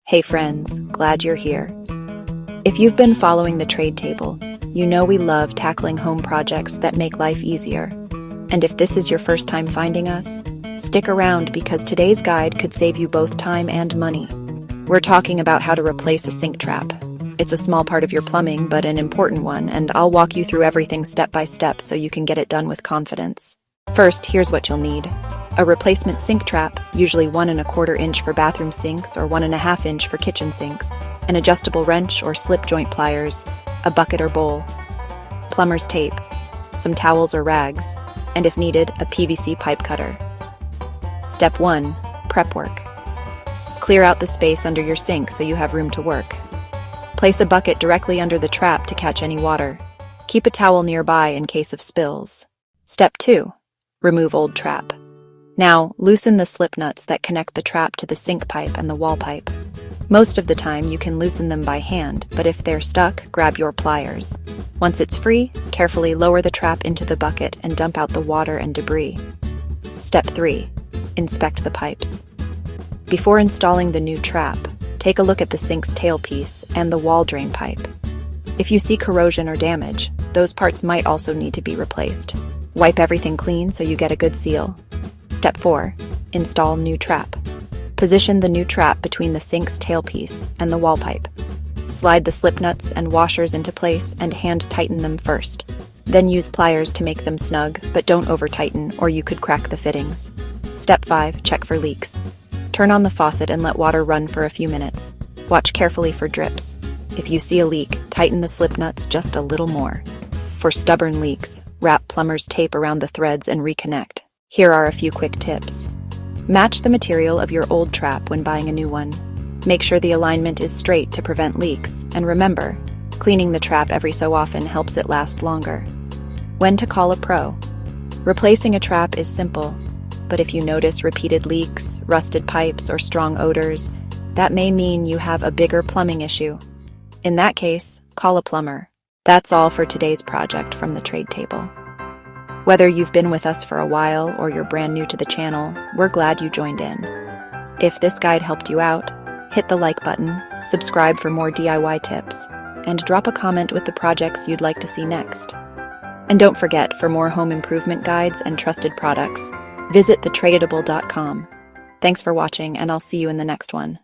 Hey friends, glad you're here. If you've been following the trade table, you know we love tackling home projects that make life easier. And if this is your first time finding us, stick around because today's guide could save you both time and money. We're talking about how to replace a sink trap. It's a small part of your plumbing, but an important one, and I'll walk you through everything step by step so you can get it done with confidence. First, here's what you'll need. A replacement sink trap, usually 1¼ inch for bathroom sinks or 1½ inch for kitchen sinks, an adjustable wrench or slip joint pliers, a bucket or bowl, plumber's tape, some towels or rags, and if needed, a PVC pipe cutter. Step 1. Prep work. Clear out the space under your sink so you have room to work. Place a bucket directly under the trap to catch any water. Keep a towel nearby in case of spills. Step 2. Remove old trap. Now, loosen the slip nuts that connect the trap to the sink pipe and the wall pipe. Most of the time, you can loosen them by hand, but if they're stuck, grab your pliers. Once it's free, carefully lower the trap into the bucket and dump out the water and debris. Step 3. Inspect the pipes. Before installing the new trap, take a look at the sink's tailpiece and the wall drain pipe. If you see corrosion or damage, those parts might also need to be replaced. Wipe everything clean so you get a good seal. Step 4. Install new trap. Position the new trap between the sink's tailpiece and the wall pipe. Slide the slip nuts and washers into place and hand tighten them first. Then use pliers to make them snug, but don't over-tighten or you could crack the fittings. Step 5. Check for leaks. Turn on the faucet and let water run for a few minutes. Watch carefully for drips. If you see a leak, tighten the slip nuts just a little more. For stubborn leaks, wrap plumber's tape around the threads and reconnect. Here are a few quick tips. Match the material of your old trap when buying a new one. Make sure the alignment is straight to prevent leaks, and remember, cleaning the trap every so often helps it last longer. When to call a pro. Replacing a trap is simple, but if you notice repeated leaks, rusted pipes, or strong odors, that may mean you have a bigger plumbing issue. In that case, call a plumber. That's all for today's project from the trade table. Whether you've been with us for a while or you're brand new to the channel, we're glad you joined in. If this guide helped you out, hit the like button, subscribe for more DIY tips, and drop a comment with the projects you'd like to see next. And don't forget, for more home improvement guides and trusted products, visit thetradable.com. Thanks for watching, and I'll see you in the next one.